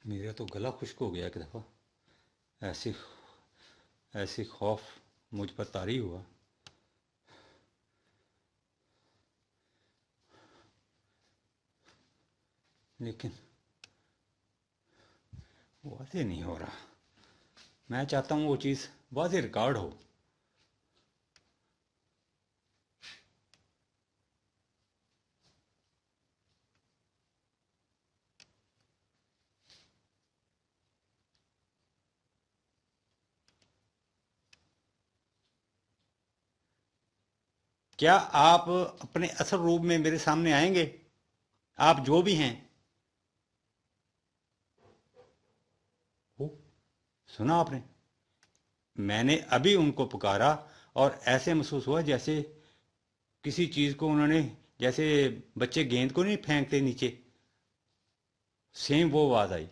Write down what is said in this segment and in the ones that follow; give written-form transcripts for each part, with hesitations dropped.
मेरा तो गला खुश्क हो गया एक दफ़ा। ऐसी ऐसी खौफ मुझ पर तारी हुआ। लेकिन वाज़े नहीं हो रहा। मैं चाहता हूँ वो चीज़ वाज़े रिकॉर्ड हो। क्या आप अपने असल रूप में मेरे सामने आएंगे? आप जो भी हैं। वो सुना आपने? मैंने अभी उनको पुकारा और ऐसे महसूस हुआ जैसे किसी चीज़ को उन्होंने, जैसे बच्चे गेंद को नहीं फेंकते नीचे, सेम वो आवाज़ आई।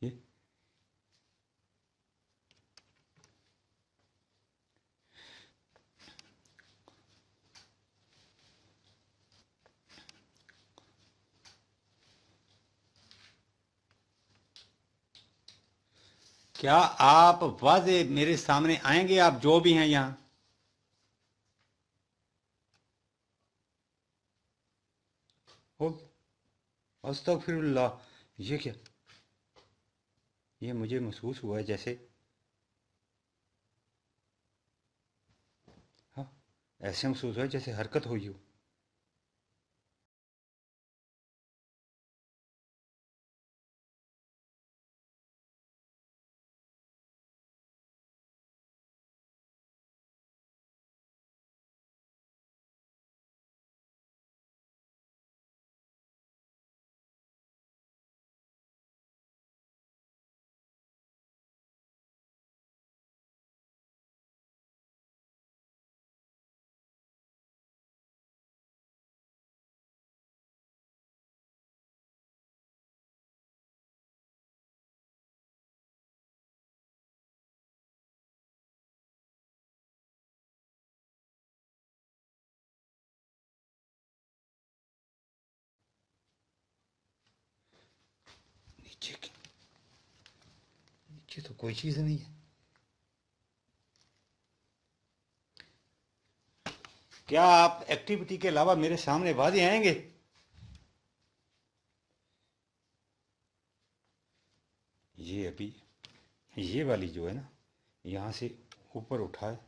ये क्या आप वाज़े मेरे सामने आएंगे? आप जो भी हैं यहाँ। ओ अस्तगफिरुल्लाह। ये क्या? ये मुझे महसूस हुआ है जैसे, हाँ, ऐसे महसूस हुआ है जैसे हरकत हुई हो। नीचे की, नीचे तो कोई चीज़ नहीं है। क्या आप एक्टिविटी के अलावा मेरे सामने वाज़े आएंगे? ये अभी, ये वाली जो है ना, यहाँ से ऊपर उठा है।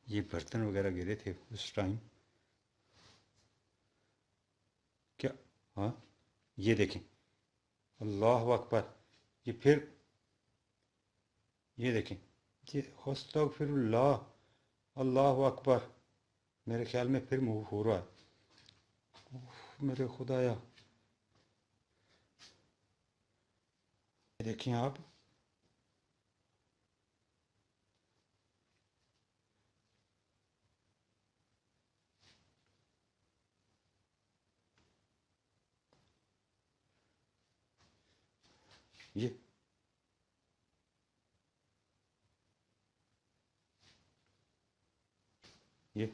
ये बर्तन वगैरह गिरे थे उस टाइम। क्या? हाँ, ये देखें। अल्लाह अकबर। ये फिर, ये देखें। ये अस्तगफिरुल्लाह। अल्लाह अकबर। मेरे ख्याल में फिर मूव हो रहा है। मेरे खुदाया। ये देखें आप। ये ये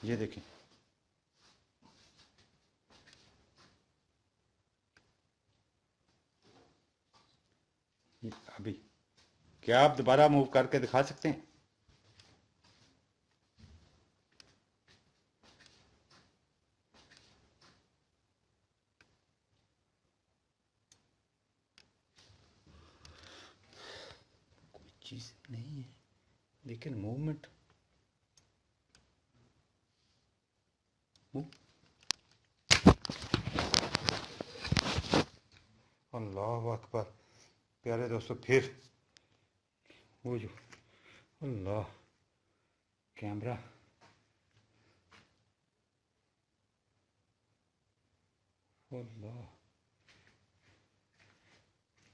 ये देखें। ये अभी, क्या आप दोबारा मूव करके दिखा सकते हैं? कोई चीज़ नहीं है, लेकिन मूवमेंट। वो, अल्लाह अकबर। प्यारे दोस्तों, फिर वो जो अल्लाह कैमरा, अल्लाह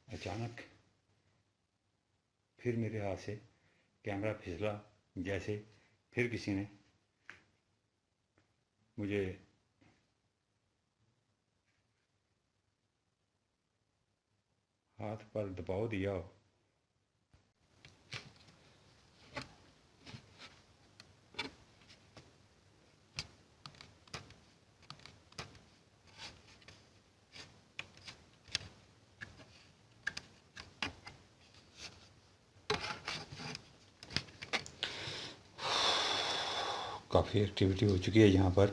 अचानक फिर मेरे हाथ से कैमरा फिसला, जैसे फिर किसी ने मुझे हाथ पर दबाव दिया हो। काफ़ी एक्टिविटी हो चुकी है यहाँ पर।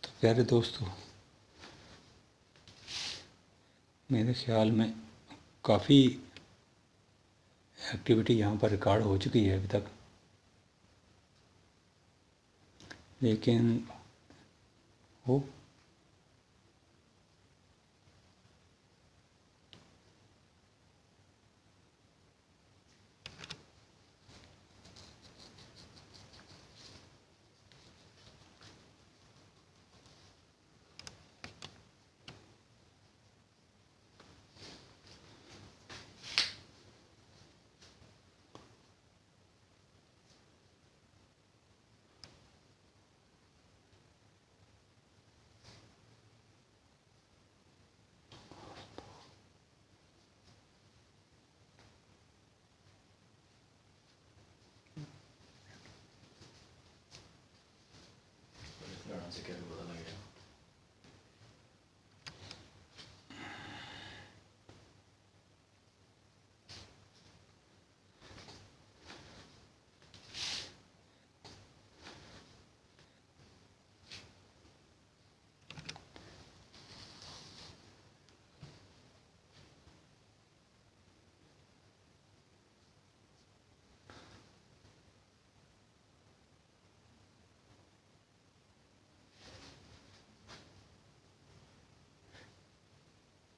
तो प्यारे दोस्तों, मेरे ख्याल में काफ़ी एक्टिविटी यहाँ पर रिकॉर्ड हो चुकी है अभी तक, लेकिन वो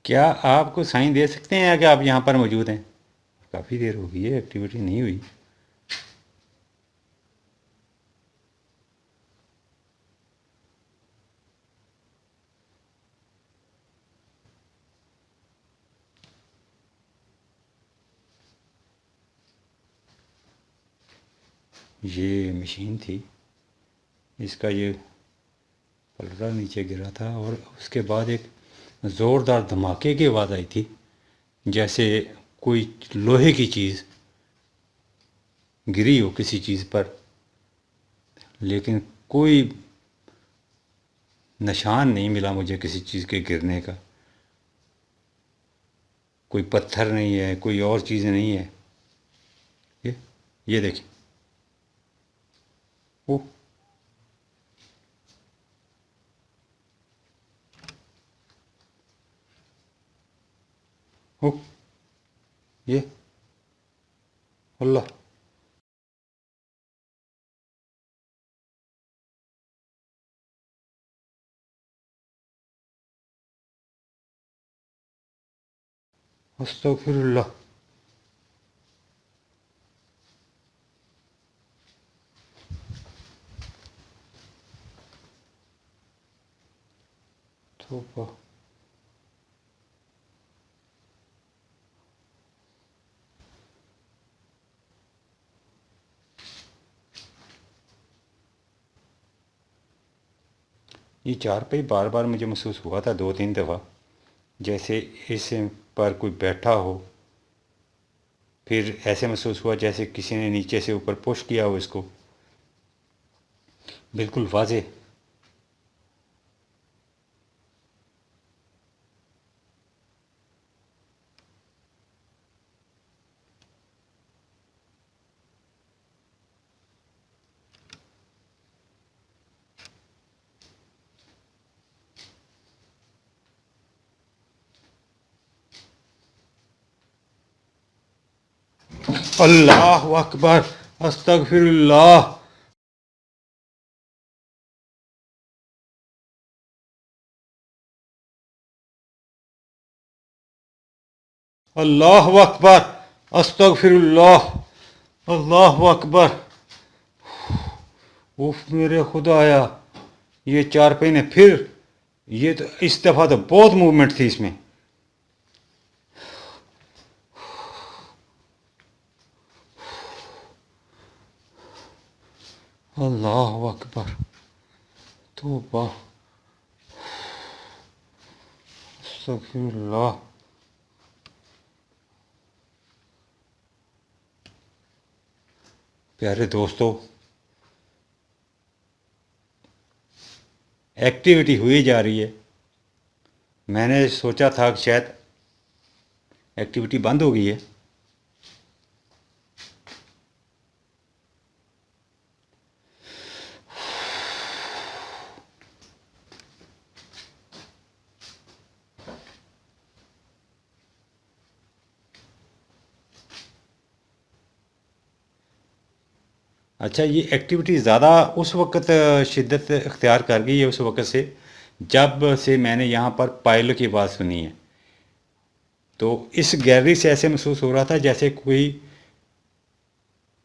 क्या आप कुछ साइन दे सकते हैं कि आप यहाँ पर मौजूद हैं? काफ़ी देर हो गई है, एक्टिविटी नहीं हुई। ये मशीन थी, इसका ये पलड़ा नीचे गिरा था और उसके बाद एक ज़ोरदार धमाके की आवाज़ आई थी, जैसे कोई लोहे की चीज़ गिरी हो किसी चीज़ पर, लेकिन कोई निशान नहीं मिला मुझे किसी चीज़ के गिरने का। कोई पत्थर नहीं है, कोई और चीज़ नहीं है। ये ये देखिए, वो वो ये अल्लाह, अस्तगफिरुल्लाह। तौबा। ये चारपाई बार बार मुझे महसूस हुआ था 2-3 दफ़ा, जैसे इस पर कोई बैठा हो। फिर ऐसे महसूस हुआ जैसे किसी ने नीचे से ऊपर पुश किया हो इसको, बिल्कुल वाज़े। अल्लाह अकबर, अस्तगफिरुल्लाह। अल्लाह अकबर, अस्तगफिरुल्लाह। अल्लाह अकबर। उफ मेरे खुदाया, ये चारपाई ने फिर, ये तो इस दफ़ा तो बहुत मूवमेंट थी इसमें। अल्लाह अकबर, तौबा, अस्तगफिरुल्लाह। प्यारे दोस्तों, एक्टिविटी हुई जा रही है। मैंने सोचा था कि शायद एक्टिविटी बंद हो गई है। अच्छा, ये एक्टिविटी ज़्यादा उस वक़्त शिद्दत इख्तियार कर गई है, उस वक़्त से जब से मैंने यहाँ पर पायलों की आवाज़ सुनी है। तो इस गैलरी से ऐसे महसूस हो रहा था जैसे कोई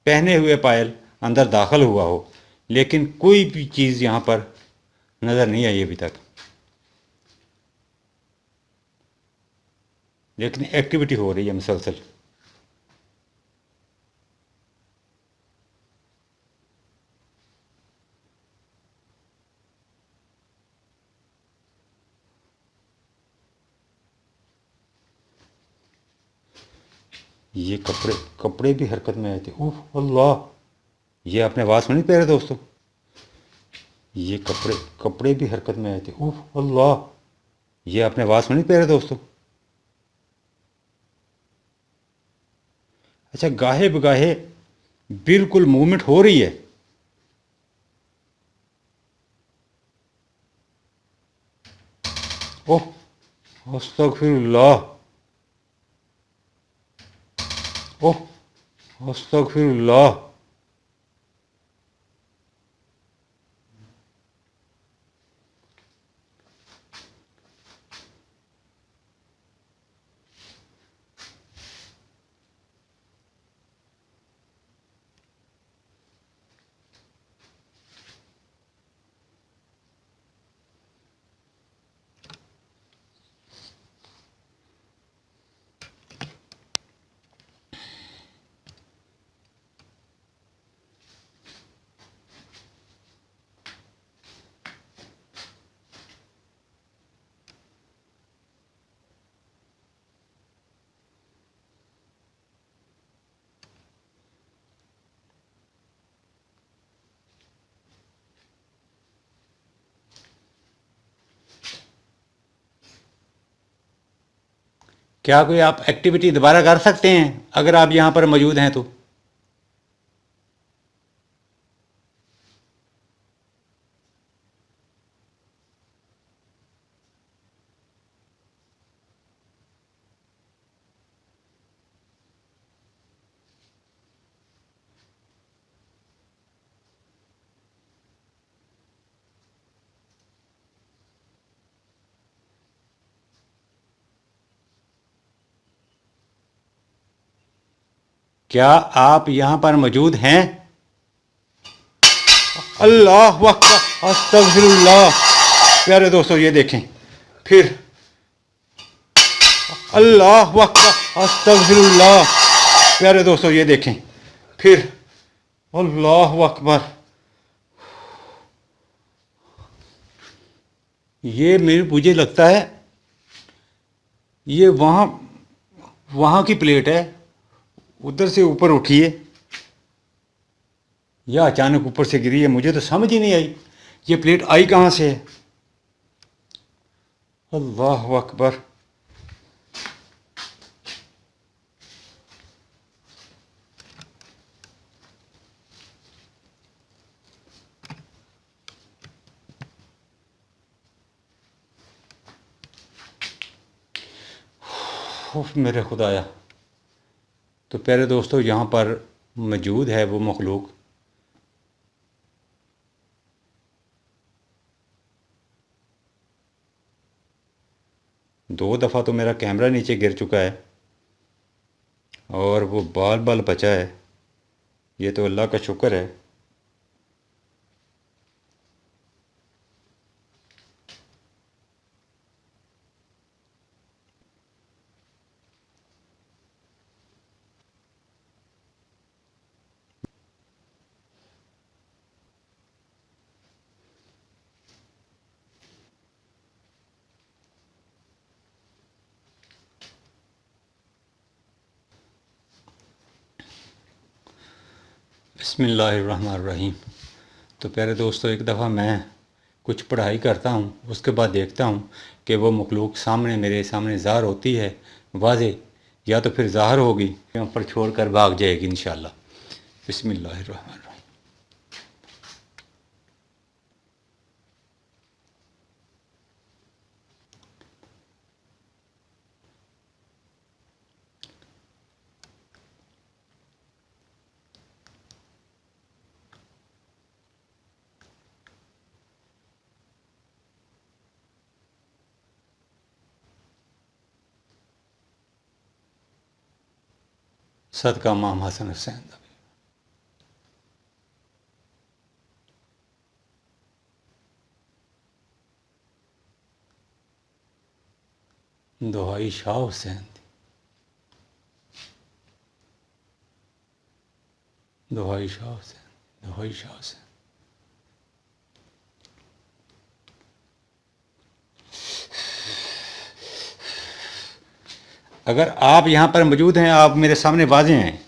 पहने हुए पायल अंदर दाखिल हुआ हो, लेकिन कोई भी चीज़ यहाँ पर नज़र नहीं आई अभी तक। लेकिन एक्टिविटी हो रही है मुसलसल। ये कपड़े कपड़े भी हरकत में आए थे। उफ अल्लाह, ये आपने आवाज़ सुनी प्यारे दोस्तों? ये कपड़े कपड़े भी हरकत में आए थे। उफ अल्लाह, ये आपने आवाज़ सुनी प्यारे दोस्तों? अच्छा, गाहे बगाहे बिल्कुल मूवमेंट हो रही है। ओह, अस्तगफिरुल्लाह। ओह, अस्तगफिरुल्लाह। क्या कोई आप एक्टिविटी दोबारा कर सकते हैं अगर आप यहाँ पर मौजूद हैं तो? क्या आप यहाँ पर मौजूद हैं? अल्लाह अकबर, अस्तगफिरुल्लाह। प्यारे दोस्तों, ये देखें फिर। अल्लाह अकबर, अस्तगफिरुल्लाह। प्यारे दोस्तों, ये देखें फिर। अल्लाह अकबर। ये मुझे लगता है ये वहाँ वहाँ की प्लेट है, उधर से ऊपर उठी है या अचानक ऊपर से गिरी है, मुझे तो समझ ही नहीं आई ये प्लेट आई कहाँ से है। अल्लाह अकबर। उफ मेरे खुदाया। तो प्यारे दोस्तों, यहाँ पर मौजूद है वो मखलूक। दो दफ़ा तो मेरा कैमरा नीचे गिर चुका है और वो बाल बाल बचा है। ये तो अल्लाह का शुक्र है। बिस्मिल्लाहिर्रहमानिर्रहीम। तो प्यारे दोस्तों, एक दफ़ा मैं कुछ पढ़ाई करता हूँ, उसके बाद देखता हूँ कि वो मखलूक सामने मेरे सामने ज़ाहिर होती है वाज़े, या तो फिर ज़ाहिर होगी यहाँ पर छोड़ कर भाग जाएगी इंशाअल्लाह। बिस्मिल्लाहिर्रहमानिर्रहीम। सदका इमाम हसन हुसैन दा। दुहाई शाह हुसैन दी। दुहाई शाह हुसैन, दुहाई शाह हुसैन। अगर आप यहाँ पर मौजूद हैं, आप मेरे सामने वाज़े हैं।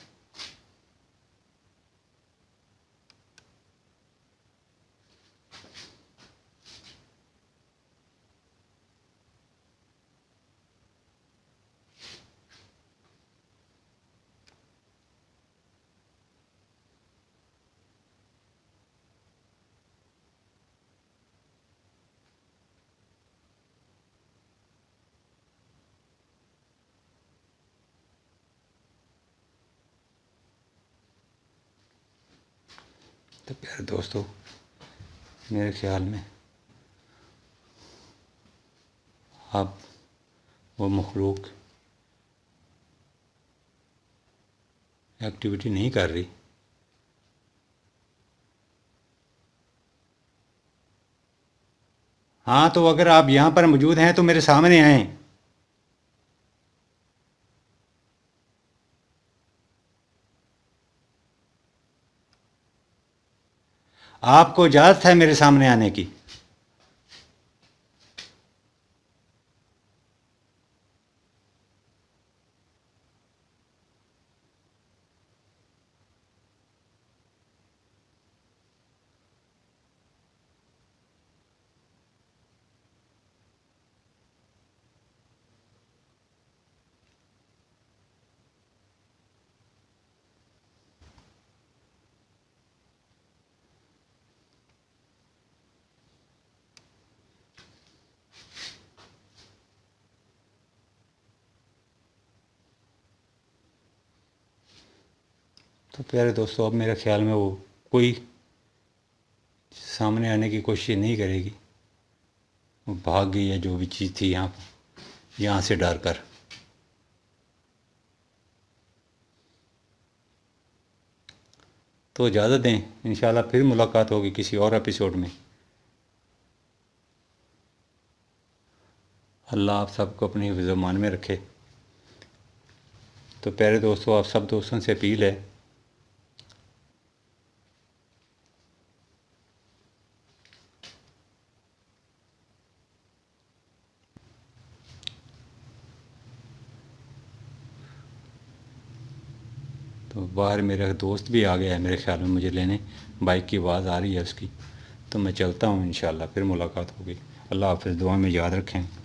तो प्यारे दोस्तों, मेरे ख्याल में अब वो मखलूक एक्टिविटी नहीं कर रही। हाँ, तो अगर आप यहाँ पर मौजूद हैं तो मेरे सामने आएँ। आपको इजाज़त है मेरे सामने आने की। तो प्यारे दोस्तों, अब मेरे ख्याल में वो कोई सामने आने की कोशिश नहीं करेगी। वो भाग गई है जो भी चीज़ थी यहाँ से डर कर। तो इजाज़त दें, इंशाल्लाह फिर मुलाकात होगी किसी और एपिसोड में। अल्लाह आप सबको अपनी हिफ्ज़ मान में रखे। तो प्यारे दोस्तों, आप सब दोस्तों से अपील है, तो बाहर मेरा दोस्त भी आ गया है मेरे ख्याल में मुझे लेने। बाइक की आवाज़ आ रही है उसकी। तो मैं चलता हूँ, इंशाल्लाह फिर मुलाकात होगी। अल्लाह हाफ़िज़, दुआ में याद रखें।